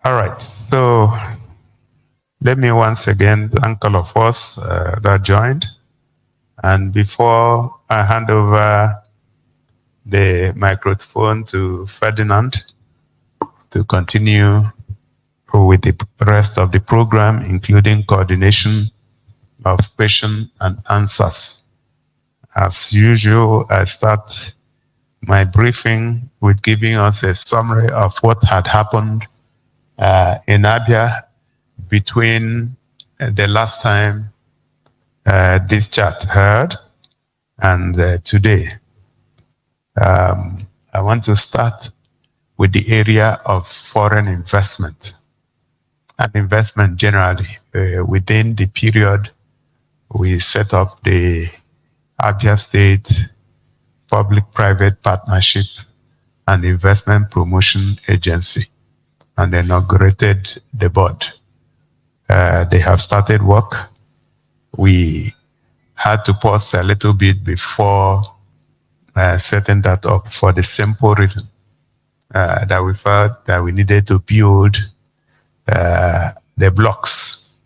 All right. So let me once again thank all of us that joined. And before I hand over the microphone to Ferdinand to continue with the rest of the program, including coordination of question and answers. As usual, I start my briefing with giving us a summary of what had happened in Abia between the last time this chat heard and today. I want to start with the area of foreign investment and investment generally. Within the period, we set up the Abia State Public-Private Partnership and Investment Promotion Agency and inaugurated the board. They have started work. We had to pause a little bit before setting that up for the simple reason that we felt that we needed to build the blocks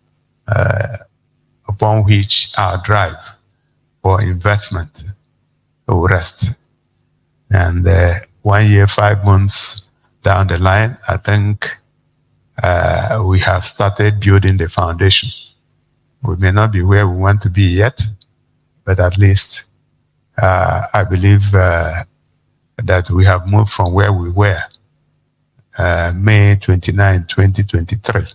upon which our drive for investment will rest. And 1 year, 5 months down the line, I think we have started building the foundation. We may not be where we want to be yet, but at least I believe that we have moved from where we were May 29, 2023.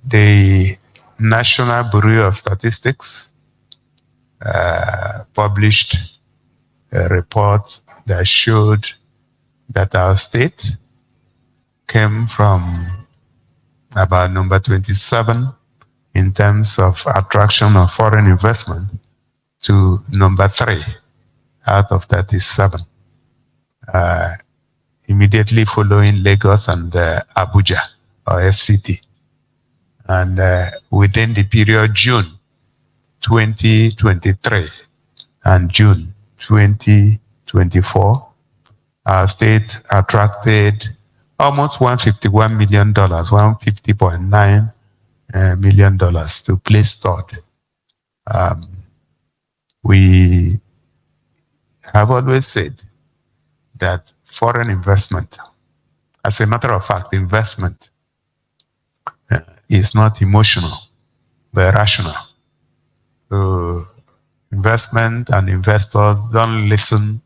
The National Bureau of Statistics published a report that showed that our state came from about number 27 in terms of attraction of foreign investment to number 3 out of 37, immediately following Lagos and Abuja or FCT. And within the period June 2023 and June 2024, our state attracted almost $151 million, $150.9 million to place third. We have always said that foreign investment, as a matter of fact, investment is not emotional, but rational. So investment and investors don't listen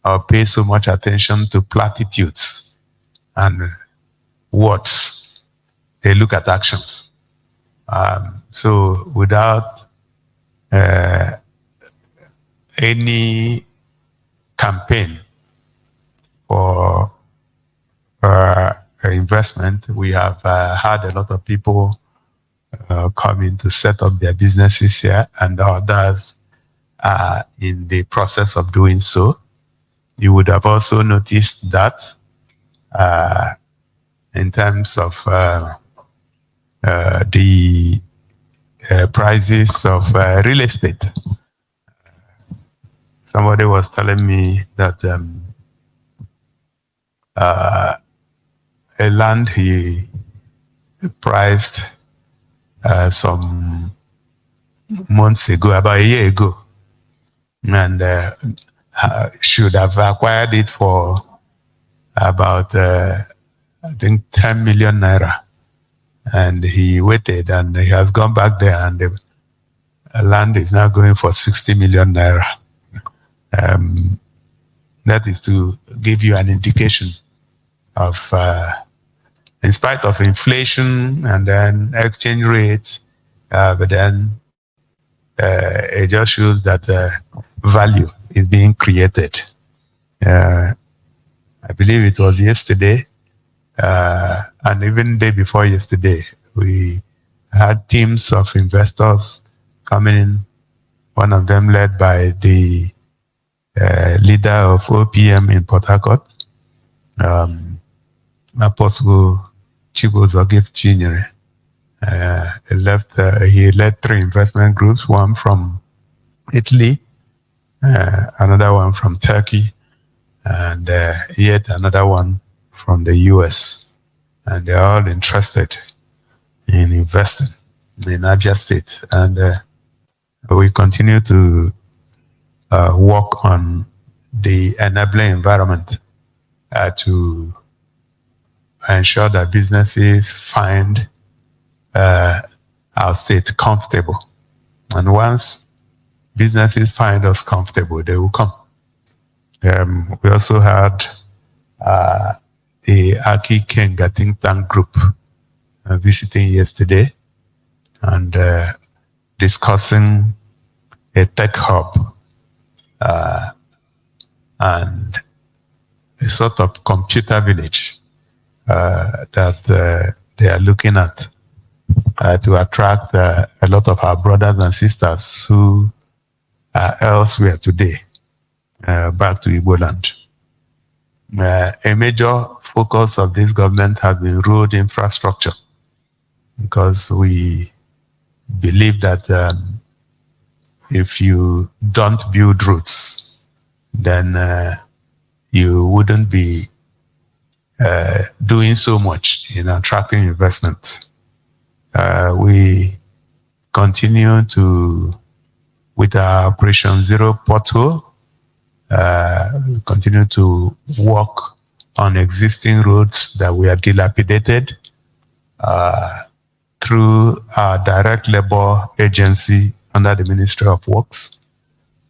or pay so much attention to platitudes and words. They look at actions. So without any campaign for investment, we have had a lot of people coming to set up their businesses here, and others are in the process of doing so. You would have also noticed that in terms of the prices of real estate. Somebody was telling me that a land he priced some months ago, about a year ago, and should have acquired it for about, I think, 10 million naira. And he waited, and he has gone back there, and the land is now going for 60 million naira. That is to give you an indication of, in spite of inflation and then exchange rates, but then it just shows that value is being created. I believe it was yesterday, and even the day before yesterday, we had teams of investors coming in, one of them led by the leader of OPM in Port Harcourt, Apostle Chibuzogif Chinyere. He led 3 investment groups, one from Italy, another one from Turkey, and yet another one from the US. And they're all interested in investing in Abia State. And we continue to work on the enabling environment to ensure that businesses find our state comfortable. And once businesses find us comfortable, they will come. We also had the Aki Kenga think tank group visiting yesterday and discussing a tech hub and a sort of computer village that they are looking at to attract a lot of our brothers and sisters who are elsewhere today back to Igbo land. A major focus of this government has been road infrastructure, because we believe that if you don't build roads, then you wouldn't be doing so much in attracting investment. We continue with our Operation Zero pothole. We continue to work on existing roads that we are dilapidated through our direct labor agency under the Ministry of Works,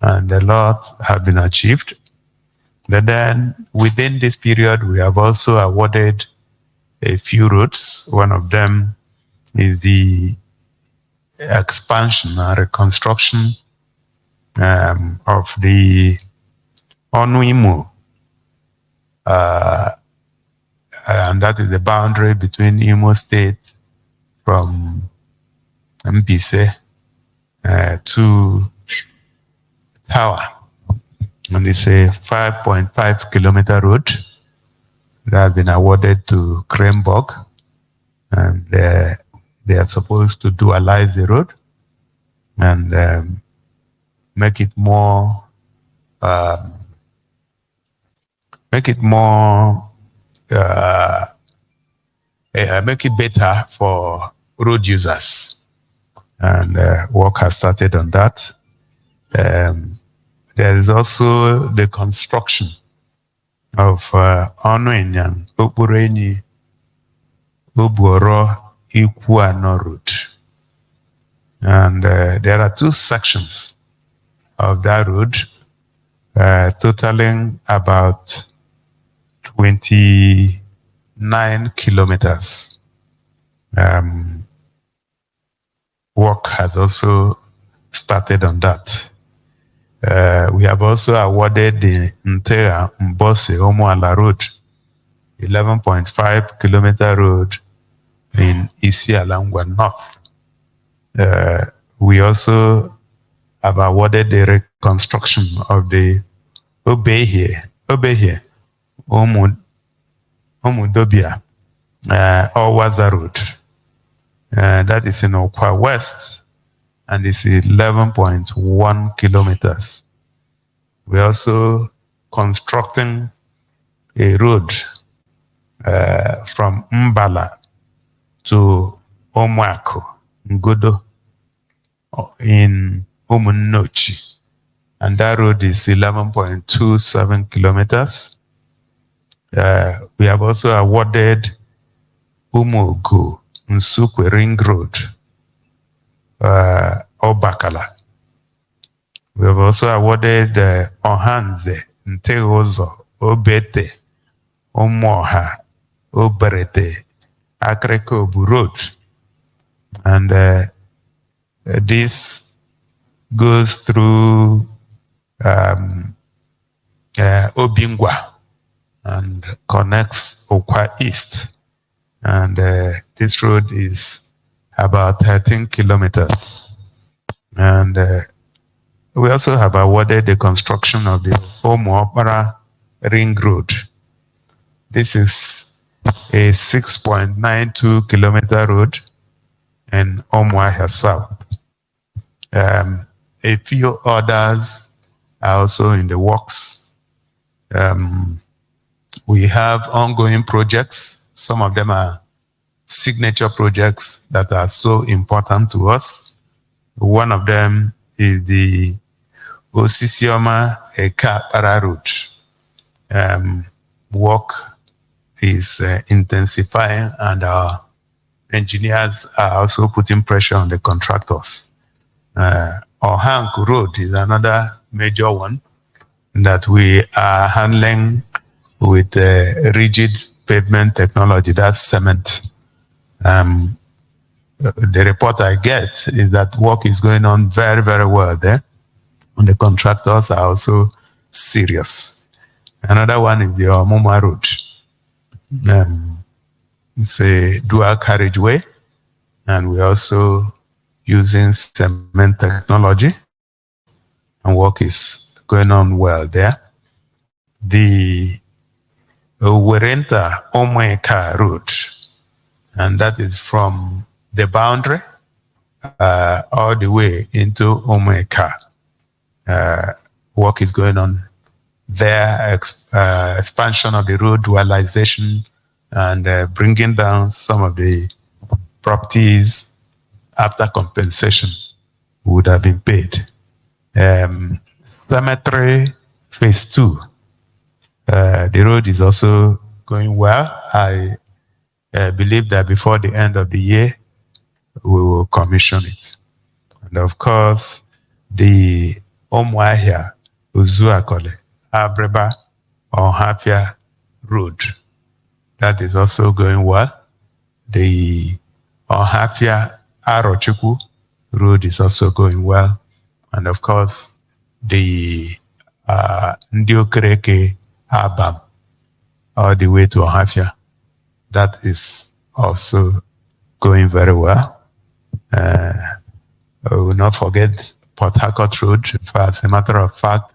and a lot have been achieved. But then within this period, we have also awarded a few roads. One of them is the expansion and reconstruction of the Umuahia, and that is the boundary between Imo State from Mbise to Tower. And it's a 5.5 kilometer road that has been awarded to Kremborg, and they are supposed to dualize the road and make it better for road users. And work has started on that. There is also the construction of Onuenyan, Oburenyi, Obuoro, Ikuano road. And there are two sections of that road, totaling about 29 kilometers. Work has also started on that. We have also awarded the Ntea Mbose Umuahia road, 11.5 kilometer road in Isialangwa North. We also have awarded the reconstruction of the Obehie, Omudobia, Owaza road. That is in Okwa West, and it's 11.1 kilometers. We're also constructing a road from Mbala to Omwako, Ngodo, in Umunnochi. And that road is 11.27 kilometers. We have also awarded Umuogo, Nsukwe Ring Road, Obakala. We have also awarded Ohanze, Ntegozo, Obete, Umuahia, Oberete, Akrekobu Road. And this goes through Obingwa and connects Okwa East. And this road is about 13 kilometers. And we also have awarded the construction of the Umuahia Ring Road. This is a 6.92 kilometer road in Umuahia South. A few others are also in the works. We have ongoing projects. Some of them are signature projects that are so important to us. One of them is the Osisioma Eka Para route. Work is intensifying, and our engineers are also putting pressure on the contractors. Ohank Road is another major one that we are handling with rigid pavement technology, that's cement. The report I get is that work is going on very, very well there, and the contractors are also serious. Another one is the Omuma Road. It's a dual carriageway, and we're also using cement technology, and work is going on well there. The Werenta Umuahia Road, and that is from the boundary all the way into Umuahia. Work is going on there, expansion of the road, dualization, and bringing down some of the properties after compensation would have been paid. Cemetery Phase 2. The road is also going well. I believe that before the end of the year, we will commission it. And of course, the Umuahia, Uzuakole, Abreba, Umuahia Road, that is also going well. The Umuahia Arochukwu Road is also going well. And of course, the Ndiokereke Abam, all the way to Umuahia, that is also going very well. We will not forget Port Harcourt Road. As a matter of fact,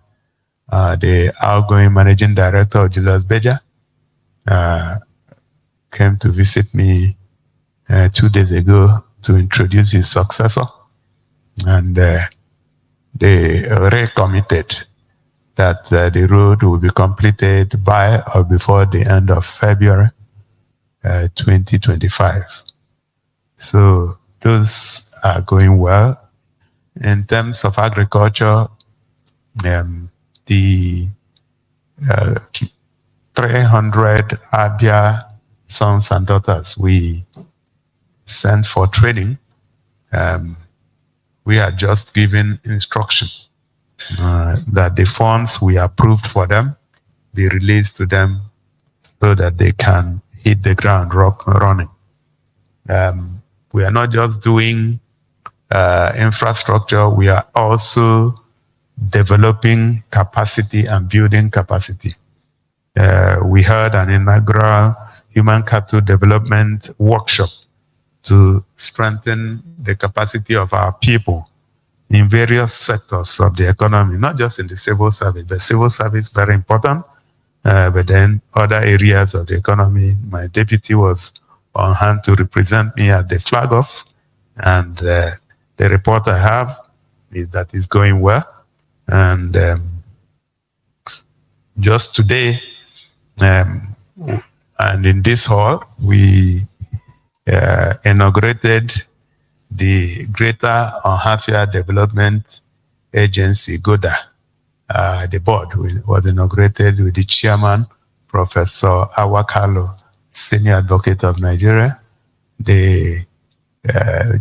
the outgoing managing director of Julius Beja came to visit me 2 days ago to introduce his successor, and they already committed that the road will be completed by or before the end of February 2025. So those are going well. In terms of agriculture, the 300 Abia sons and daughters we sent for training, we are just giving instruction that the funds we approved for them be released to them so that they can hit the ground running. We are not just doing infrastructure, we are also developing capacity and building capacity. We held an inaugural human capital development workshop to strengthen the capacity of our people in various sectors of the economy, not just in the civil service, but civil service is very important, but then other areas of the economy. My deputy was on hand to represent me at the flag off, and the report I have is that it's going well. And just today, and in this hall, we inaugurated the Greater Umuahia Development Agency, GODA. The board was inaugurated with the chairman, Professor Awakalo, Senior Advocate of Nigeria, the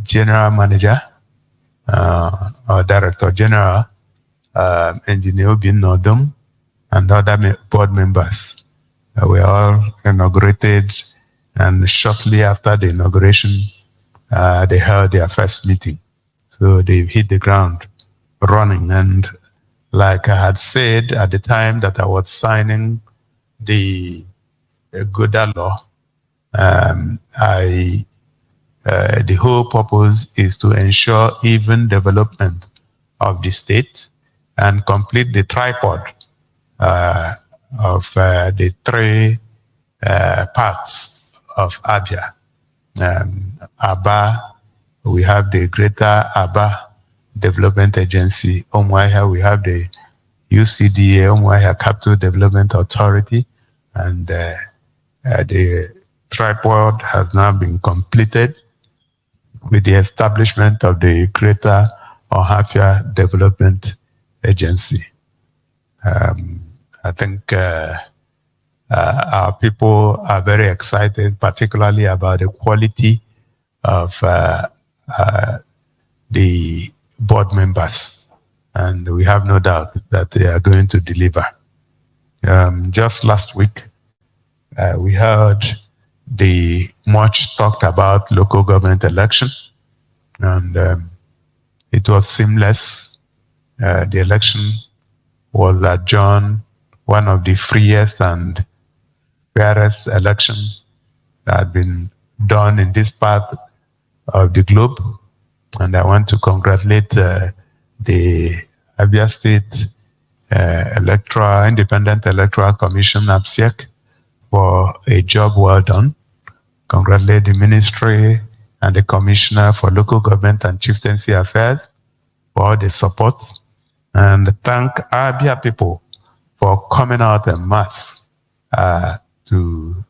General Manager, or Director General, Engineer Obin Nodum, and other board members. We all inaugurated, and shortly after the inauguration, they held their first meeting. So they hit the ground running. And like I had said at the time that I was signing the GODA law, the whole purpose is to ensure even development of the state and complete the tripod of the three parts of Abia. Aba, we have the Greater Aba Development Agency. Umuahia, we have the UCDA, Umuahia Capital Development Authority, and the tripod has now been completed with the establishment of the Greater Umuahia Development Agency. I think our people are very excited, particularly about the quality of the board members, and we have no doubt that they are going to deliver. Just last week, we heard the much talked about local government election, and it was seamless. The election was adjourned, one of the freest and fairest elections that had been done in this part of the globe. And I want to congratulate the Abia State Independent Electoral Commission, ABSEC, for a job well done. Congratulate the Ministry and the Commissioner for Local Government and Chieftaincy Affairs for all the support. And thank Abia people for coming out en masse to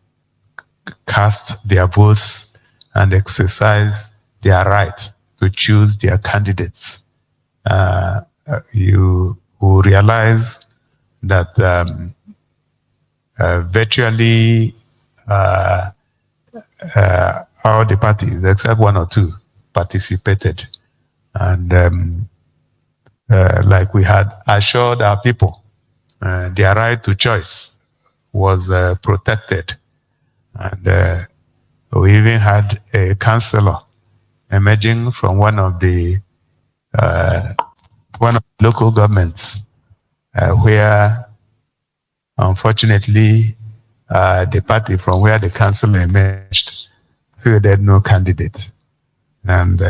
cast their votes and exercise their right to choose their candidates. You will realize that virtually all the parties, except one or two, participated. And like we had assured our people, their right to choice was protected. And we even had a councillor emerging from one of the local governments where, unfortunately, the party from where the councillor emerged fielded no candidate. And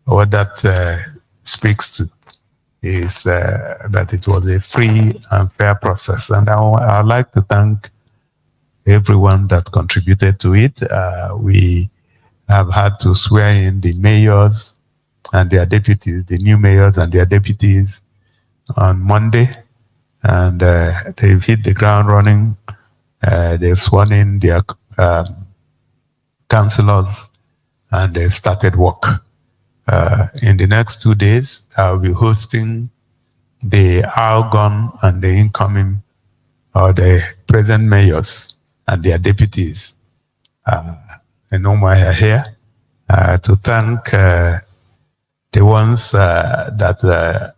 what that speaks to is that it was a free and fair process. And I'd like to thank everyone that contributed to it. We have had to swear in the mayors and their deputies, the new mayors and their deputies, on Monday. And they've hit the ground running. They've sworn in their councillors, and they've started work. In the next 2 days, I'll be hosting the outgone and the incoming, or the present mayors and their deputies in Umuahia here to thank the ones that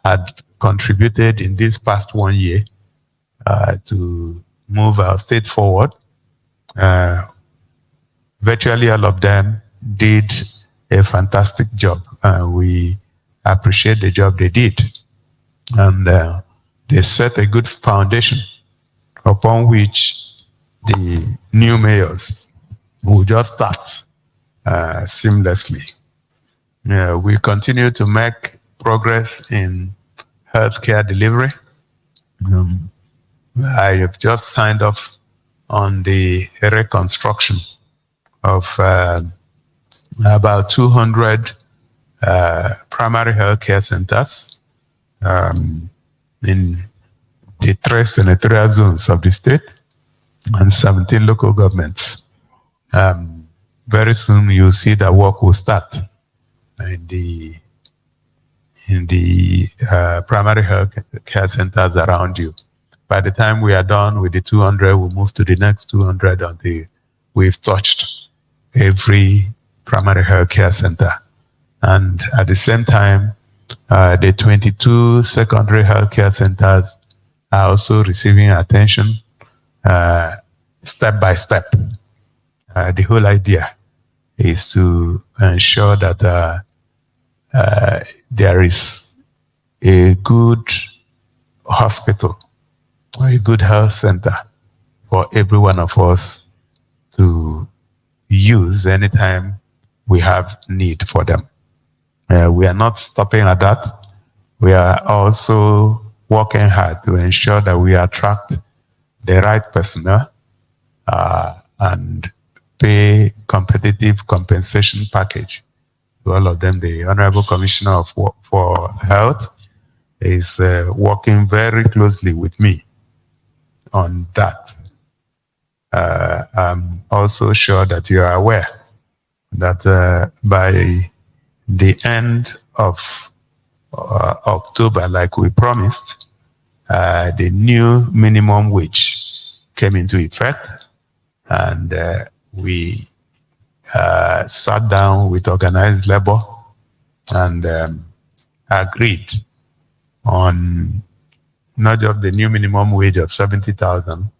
had contributed in this past 1 year to move our state forward. Virtually all of them did a fantastic job. We appreciate the job they did. And they set a good foundation upon which the new mayors will just start seamlessly. We continue to make progress in healthcare delivery. I have just signed off on the reconstruction of about 200 primary healthcare centers in the 3 senatorial zones of the state and 17 local governments. Very soon you'll see that work will start in the primary health care centers around you. By the time we are done with the 200, we'll move to the next 200 until we've touched every primary health care center. And at the same time, the 22 secondary health care centers are also receiving attention step by step. The whole idea is to ensure that there is a good hospital or a good health center for every one of us to use anytime we have need for them. We are not stopping at that. We are also working hard to ensure that we attract the right personnel and pay competitive compensation package to all of them. The Honorable Commissioner for Health is working very closely with me on that. I'm also sure that you are aware that by the end of October, like we promised, the new minimum wage came into effect, and we sat down with organized labor and agreed on not just the new minimum wage of 70,000,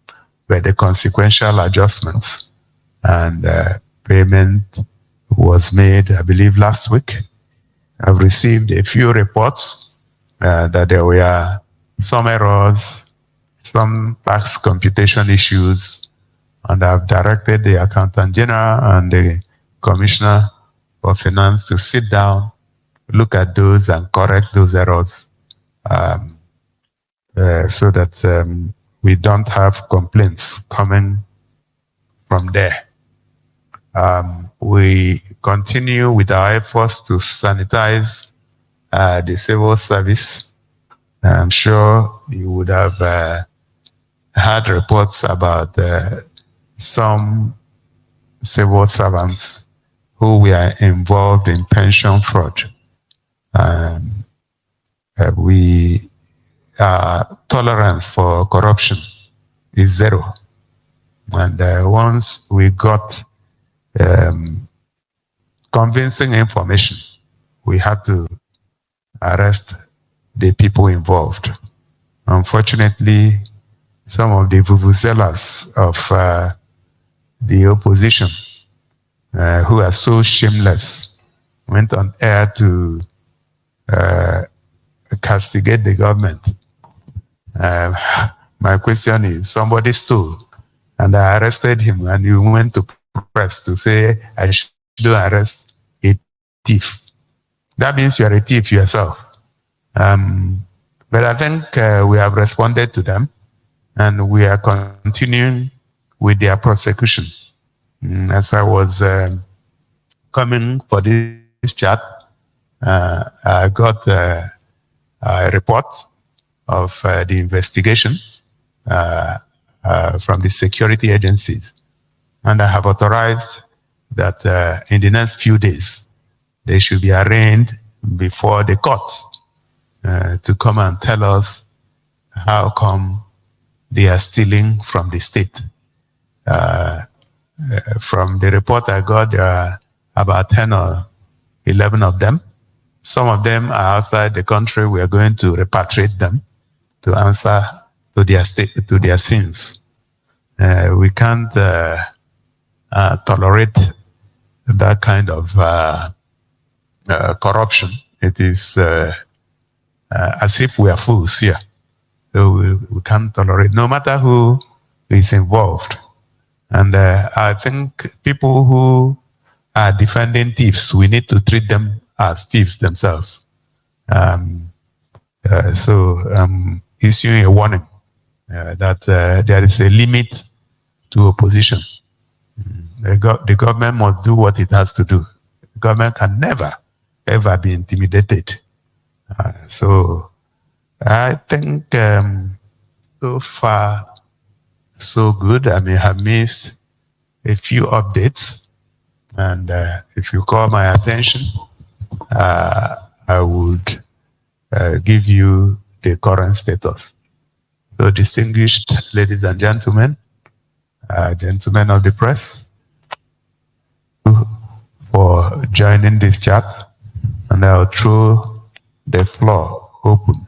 but the consequential adjustments. And payment was made, I believe, last week. I've received a few reports that there were some errors, some tax computation issues, and I've directed the Accountant General and the Commissioner for Finance to sit down, look at those and correct those errors so that we don't have complaints coming from there. We continue with our efforts to sanitize the civil service. I'm sure you would have had reports about some civil servants who were involved in pension fraud. We tolerance for corruption is zero. And once we got convincing information, we had to arrest the people involved. Unfortunately, some of the vuvuzelas of the opposition, who are so shameless, went on air to castigate the government. My question is, somebody stole, and I arrested him, and you went to press to say I should arrest a thief. That means you are a thief yourself. But I think we have responded to them, and we are continuing with their prosecution. As I was coming for this chat, I got a report of the investigation from the security agencies. And I have authorized that in the next few days, they should be arraigned before the court to come and tell us how come they are stealing from the state. From the report I got, there are about 10 or 11 of them. Some of them are outside the country. We are going to repatriate them to answer to their state, to their sins. We can't tolerate that kind of corruption. It is as if we are fools here. So we can't tolerate, no matter who is involved. And I think people who are defending thieves, we need to treat them as thieves themselves. So issuing a warning that there is a limit to opposition. The government must do what it has to do. The government can never, ever be intimidated. So I think so far, so good. I may have missed a few updates. And if you call my attention, I would give you the current status. So distinguished ladies and gentlemen, gentlemen of the press, for joining this chat, and I'll throw the floor open